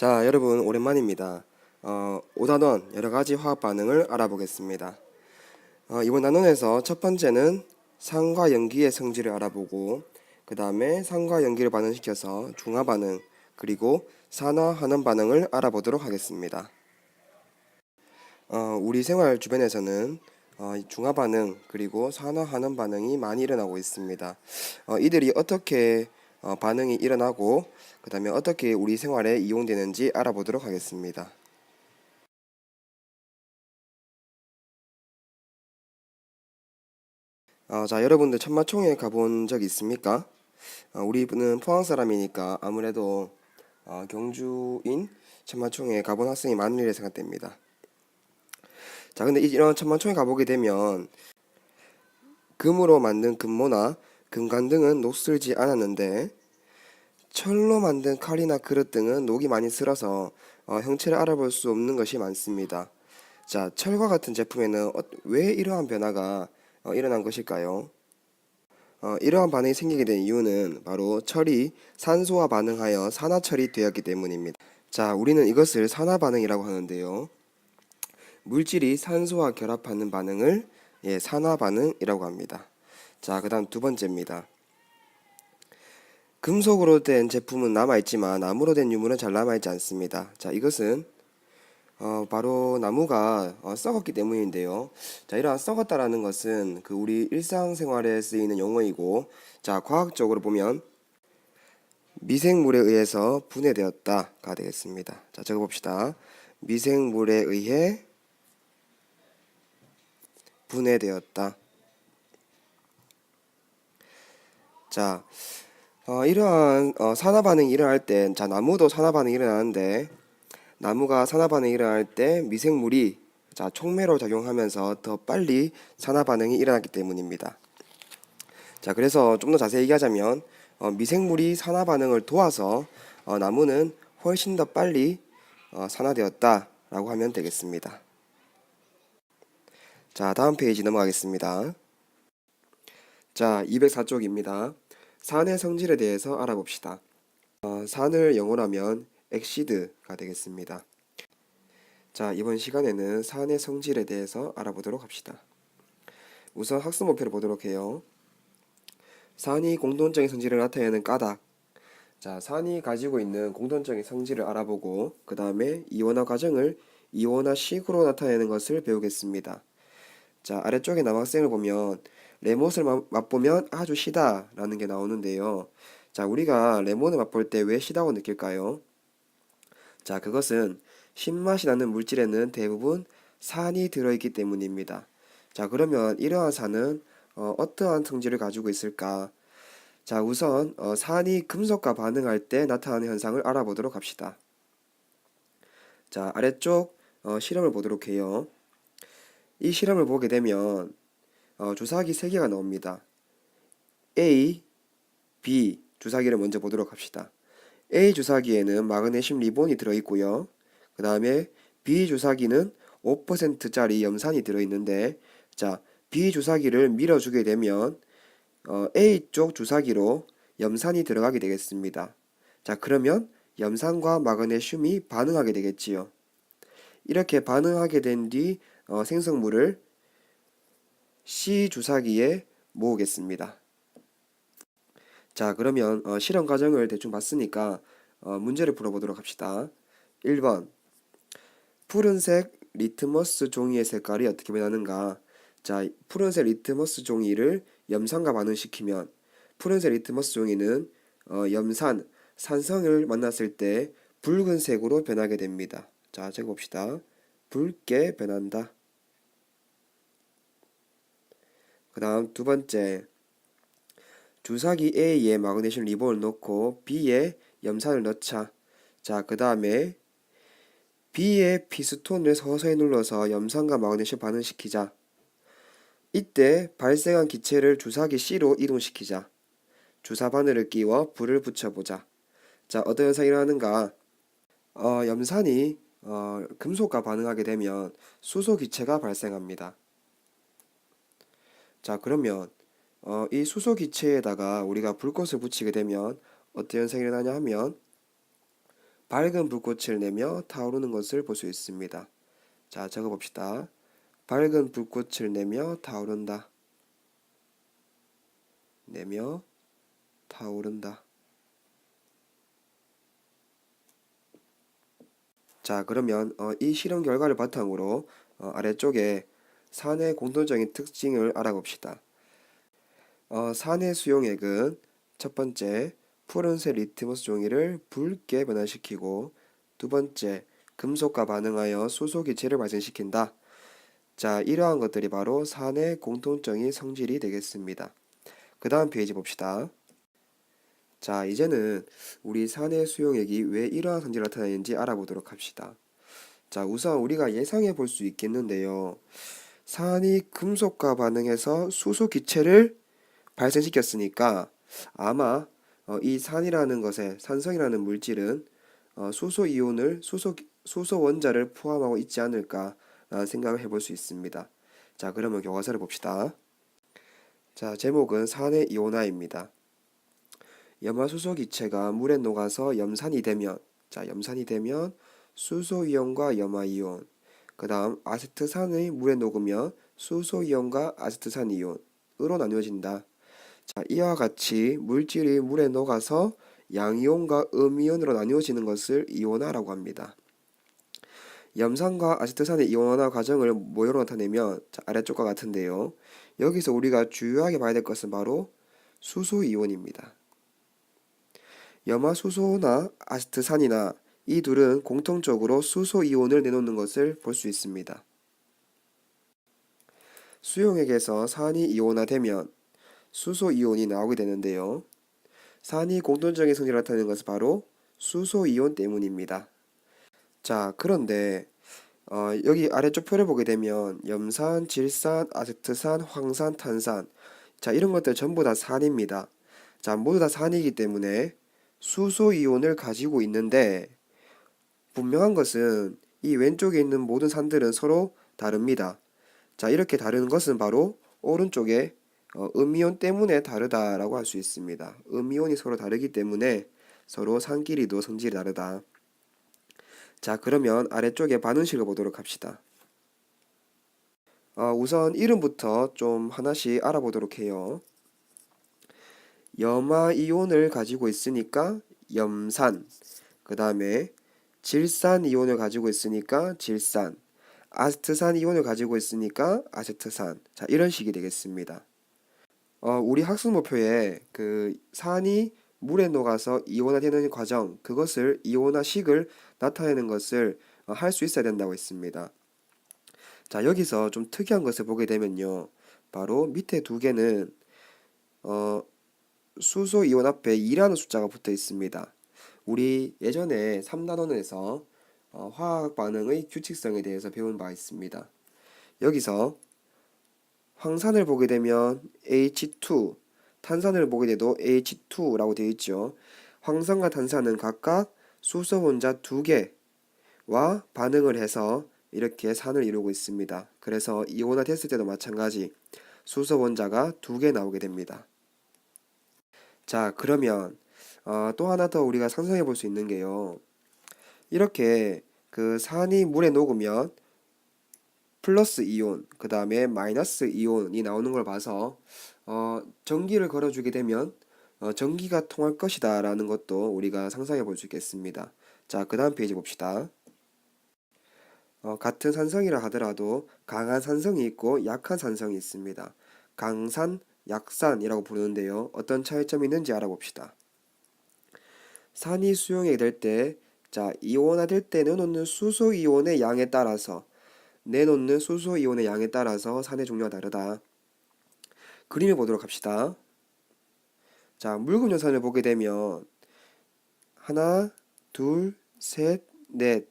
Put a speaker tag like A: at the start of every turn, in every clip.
A: 자, 여러분 오랜만입니다. 5단원 여러가지 화학 반응을 알아보겠습니다. 이번 단원에서 첫 번째는 산과 연기의 성질을 알아보고 그 다음에 산과 연기를 반응시켜서 중화 반응 그리고 산화환원 반응을 알아보도록 하겠습니다. 우리 생활 주변에서는 중화 반응 그리고 산화환원 반응이 많이 일어나고 있습니다. 이들이 어떻게 반응이 일어나고 그 다음에 어떻게 우리 생활에 이용되는지 알아보도록 하겠습니다. 자, 여러분들 천마총회 가본 적 있습니까? 우리는 포항 사람이니까 아무래도 경주인 천마총회 가본 학생이 많은 일에 생각됩니다. 자, 근데 이런 천마총회 가보게 되면 금으로 만든 금모나 금관 등은 녹슬지 않았는데 철로 만든 칼이나 그릇 등은 녹이 많이 슬어서 형체를 알아볼 수 없는 것이 많습니다. 자, 철과 같은 제품에는 왜 이러한 변화가 일어난 것일까요? 이러한 반응이 생기게 된 이유는 바로 철이 산소와 반응하여 산화철이 되었기 때문입니다. 자, 우리는 이것을 산화 반응이라고 하는데요. 물질이 산소와 결합하는 반응을 산화 반응이라고 합니다. 자, 그 다음 두 번째입니다. 금속으로 된 제품은 남아있지만 나무로 된 유물은 잘 남아있지 않습니다. 자, 이것은 바로 나무가 썩었기 때문인데요. 자, 이러한 썩었다라는 것은 그 우리 일상생활에 쓰이는 용어이고, 자, 과학적으로 보면 미생물에 의해서 분해되었다가 되겠습니다. 자, 적어봅시다. 미생물에 의해 분해되었다. 자, 이러한 산화 반응이 일어날 때, 자, 나무도 산화 반응이 일어나는데 나무가 산화 반응이 일어날 때 미생물이 자, 촉매로 작용하면서 더 빨리 산화 반응이 일어났기 때문입니다. 자, 그래서 좀 더 자세히 얘기하자면 미생물이 산화 반응을 도와서 나무는 훨씬 더 빨리 산화되었다라고 하면 되겠습니다. 자, 다음 페이지 넘어가겠습니다. 자, 204쪽입니다. 산의 성질에 대해서 알아봅시다. 산을 영어로 하면 엑시드가 되겠습니다. 자, 이번 시간에는 산의 성질에 대해서 알아보도록 합시다. 우선 학습 목표를 보도록 해요. 산이 공통적인 성질을 나타내는 까닭. 자, 산이 가지고 있는 공통적인 성질을 알아보고 그 다음에 이원화 과정을 이원화식으로 나타내는 것을 배우겠습니다. 자, 아래쪽에 남학생을 보면 레몬을 맛보면 아주 시다 라는 게 나오는데요. 자, 우리가 레몬을 맛볼 때 왜 시다고 느낄까요? 자, 그것은 신맛이 나는 물질에는 대부분 산이 들어있기 때문입니다. 자, 그러면 이러한 산은 어떠한 성질을 가지고 있을까? 자, 우선 산이 금속과 반응할 때 나타나는 현상을 알아보도록 합시다. 자, 아래쪽 실험을 보도록 해요. 이 실험을 보게 되면 주사기 3개가 나옵니다. A, B 주사기를 먼저 보도록 합시다. A 주사기에는 마그네슘 리본이 들어있고요. 그 다음에 B 주사기는 5%짜리 염산이 들어있는데, 자, B 주사기를 밀어주게 되면 A 쪽 주사기로 염산이 들어가게 되겠습니다. 자, 그러면 염산과 마그네슘이 반응하게 되겠지요. 이렇게 반응하게 된 뒤 생성물을 C 주사기에 모으겠습니다. 자, 그러면 실험 과정을 대충 봤으니까 문제를 풀어보도록 합시다. 1번 푸른색 리트머스 종이의 색깔이 어떻게 변하는가? 자, 푸른색 리트머스 종이를 염산과 반응시키면 푸른색 리트머스 종이는 염산, 산성을 만났을 때 붉은색으로 변하게 됩니다. 자, 적어봅시다. 붉게 변한다. 그 다음 두 번째, 주사기 A에 마그네슘 리본을 넣고 B에 염산을 넣자. 자, 그 다음에 B에 피스톤을 서서히 눌러서 염산과 마그네슘 반응시키자. 이때 발생한 기체를 주사기 C로 이동시키자. 주사 바늘을 끼워 불을 붙여보자. 자, 어떤 현상이 일어나는가? 염산이 금속과 반응하게 되면 수소 기체가 발생합니다. 자, 그러면 이 수소 기체에다가 우리가 불꽃을 붙이게 되면 어떤 현상이 일어나냐 하면 밝은 불꽃을 내며 타오르는 것을 볼 수 있습니다. 자, 적어봅시다. 밝은 불꽃을 내며 타오른다. 내며 타오른다. 자, 그러면 이 실험 결과를 바탕으로 아래쪽에 산의 공통적인 특징을 알아봅시다. 산의 수용액은 첫 번째, 푸른색 리트머스 종이를 붉게 변화시키고 두 번째, 금속과 반응하여 수소 기체를 발생시킨다. 자, 이러한 것들이 바로 산의 공통적인 성질이 되겠습니다. 그 다음 페이지 봅시다. 자, 이제는 우리 산의 수용액이 왜 이러한 성질을 나타내는지 알아보도록 합시다. 자, 우선 우리가 예상해 볼 수 있겠는데요. 산이 금속과 반응해서 수소 기체를 발생시켰으니까 아마 이 산이라는 것에 산성이라는 물질은 수소 이온을 수소 원자를 포함하고 있지 않을까라는 생각을 해볼 수 있습니다. 자, 그러면 교과서를 봅시다. 자, 제목은 산의 이온화입니다. 염화수소 기체가 물에 녹아서 염산이 되면, 자, 염산이 되면 수소 이온과 염화 이온, 그 다음 아세트산의 물에 녹으면 수소 이온과 아세트산 이온으로 나누어진다. 자, 이와 같이 물질이 물에 녹아서 양이온과 음이온으로 나누어지는 것을 이온화라고 합니다. 염산과 아세트산의 이온화 과정을 모여로 나타내면 자, 아래쪽과 같은데요. 여기서 우리가 주요하게 봐야 될 것은 바로 수소 이온입니다. 염화수소나 아세트산이나 이 둘은 공통적으로 수소 이온을 내놓는 것을 볼 수 있습니다. 수용액에서 산이 이온화되면 수소 이온이 나오게 되는데요. 산이 공통적인 성질을 나타내는 것은 바로 수소 이온 때문입니다. 자, 그런데 여기 아래쪽 표를 보게 되면 염산, 질산, 아세트산, 황산, 탄산, 자, 이런 것들 전부 다 산입니다. 자, 모두 다 산이기 때문에 수소 이온을 가지고 있는데 분명한 것은 이 왼쪽에 있는 모든 산들은 서로 다릅니다. 자, 이렇게 다른 것은 바로 오른쪽에 음이온 때문에 다르다라고 할 수 있습니다. 음이온이 서로 다르기 때문에 서로 산끼리도 성질이 다르다. 자, 그러면 아래쪽에 반응식을 보도록 합시다. 우선 이름부터 좀 하나씩 알아보도록 해요. 염화 이온을 가지고 있으니까 염산, 그 다음에 질산 이온을 가지고 있으니까 질산, 아세트산 이온을 가지고 있으니까 아세트산. 자, 이런 식이 되겠습니다. 우리 학습목표에 그 산이 물에 녹아서 이온화되는 과정, 그것을 이온화식을 나타내는 것을 할 수 있어야 된다고 했습니다. 자, 여기서 좀 특이한 것을 보게 되면요. 바로 밑에 두 개는 수소 이온 앞에 2라는 숫자가 붙어 있습니다. 우리 예전에 3단원에서 화학 반응의 규칙성에 대해서 배운 바 있습니다. 여기서 황산을 보게 되면 H2, 탄산을 보게 돼도 H2라고 되어 있죠. 황산과 탄산은 각각 수소 원자 2개와 반응을 해서 이렇게 산을 이루고 있습니다. 그래서 이온화 됐을 때도 마찬가지 수소 원자가 2개 나오게 됩니다. 자, 그러면 또 하나 더 우리가 상상해 볼 수 있는 게요. 이렇게 그 산이 물에 녹으면 플러스 이온, 그 다음에 마이너스 이온이 나오는 걸 봐서 전기를 걸어주게 되면 전기가 통할 것이다 라는 것도 우리가 상상해 볼 수 있겠습니다. 자, 그 다음 페이지 봅시다. 같은 산성이라 하더라도 강한 산성이 있고 약한 산성이 있습니다. 강산, 약산이라고 부르는데요. 어떤 차이점이 있는지 알아봅시다. 산이 수용이 될 때, 자, 이온화될 때 내놓는 수소 이온의 양에 따라서 내놓는 수소 이온의 양에 따라서 산의 종류가 다르다. 그림을 보도록 합시다. 자, 묽은 염산을 보게 되면 하나, 둘, 셋, 넷.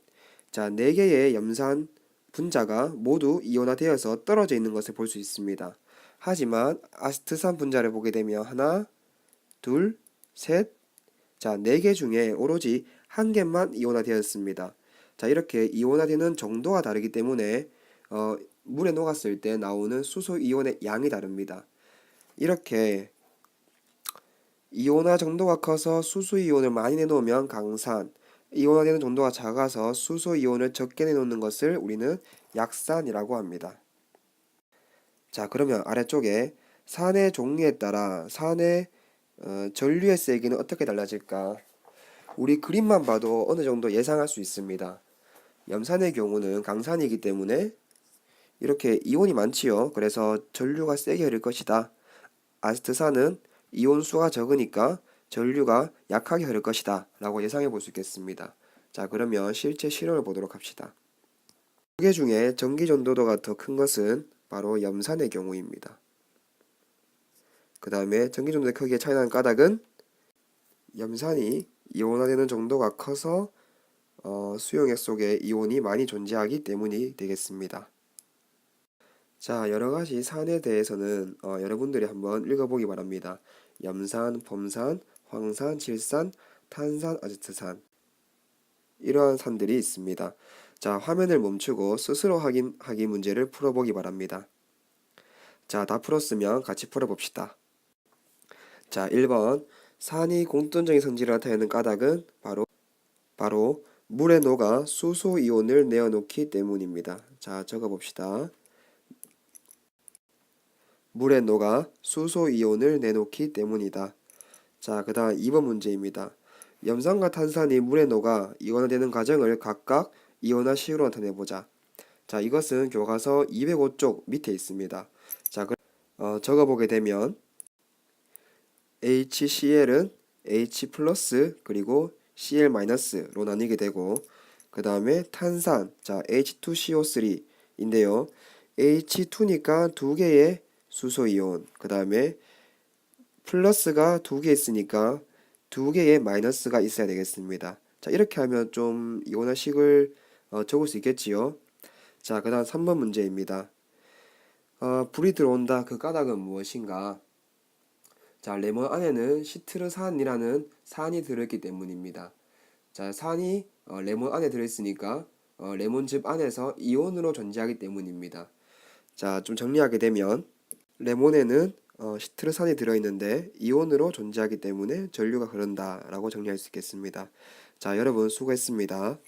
A: 자, 4개의 염산 분자가 모두 이온화되어서 떨어져 있는 것을 볼 수 있습니다. 하지만 아세트산 분자를 보게 되면 하나, 둘, 셋, 자, 4개 중에 오로지 1개만 이온화되었습니다. 자, 이렇게 이온화되는 정도가 다르기 때문에 물에 녹았을 때 나오는 수소 이온의 양이 다릅니다. 이렇게 이온화 정도가 커서 수소 이온을 많이 내놓으면 강산, 이온화되는 정도가 작아서 수소 이온을 적게 내놓는 것을 우리는 약산이라고 합니다. 자, 그러면 아래쪽에 산의 종류에 따라 산의 전류의 세기는 어떻게 달라질까? 우리 그림만 봐도 어느 정도 예상할 수 있습니다. 염산의 경우는 강산이기 때문에 이렇게 이온이 많지요. 그래서 전류가 세게 흐를 것이다. 아세트산은 이온 수가 적으니까 전류가 약하게 흐를 것이다 라고 예상해 볼 수 있겠습니다. 자, 그러면 실제 실험을 보도록 합시다. 두 개 중에 전기 전도도가 더 큰 것은 바로 염산의 경우입니다. 그 다음에 전기 전도의 크기의 차이 나는 까닭은 염산이 이온화되는 정도가 커서 수용액 속에 이온이 많이 존재하기 때문이 되겠습니다. 자, 여러가지 산에 대해서는 여러분들이 한번 읽어보기 바랍니다. 염산, 범산, 황산, 질산, 탄산, 아지트산 이러한 산들이 있습니다. 자, 화면을 멈추고 스스로 확인하기 문제를 풀어보기 바랍니다. 자, 다 풀었으면 같이 풀어봅시다. 자, 1번 산이 공통적인 성질을 나타내는 까닭은 바로 물에 녹아 수소 이온을 내어놓기 때문입니다. 자, 적어봅시다. 물에 녹아 수소 이온을 내놓기 때문이다. 자, 그 다음 2번 문제입니다. 염산과 탄산이 물에 녹아 이온화되는 과정을 각각 이온화식으로 나타내보자. 자, 이것은 교과서 205쪽 밑에 있습니다. 자, 적어보게 되면 HCl은 H 플러스 그리고 Cl 마이너스로 나뉘게 되고 그 다음에 탄산, 자 H2CO3인데요. H2니까 두 개의 수소이온, 그 다음에 플러스가 두 개 있으니까 두 개의 마이너스가 있어야 되겠습니다. 자, 이렇게 하면 좀 이온화식을 적을 수 있겠지요. 자, 그 다음 3번 문제입니다. 불이 들어온다. 그 까닭은 무엇인가? 자, 레몬 안에는 시트르산이라는 산이 들어있기 때문입니다. 자, 산이 레몬 안에 들어있으니까 레몬즙 안에서 이온으로 존재하기 때문입니다. 자, 좀 정리하게 되면 레몬에는 시트르산이 들어있는데 이온으로 존재하기 때문에 전류가 흐른다라고 정리할 수 있겠습니다. 자, 여러분 수고했습니다.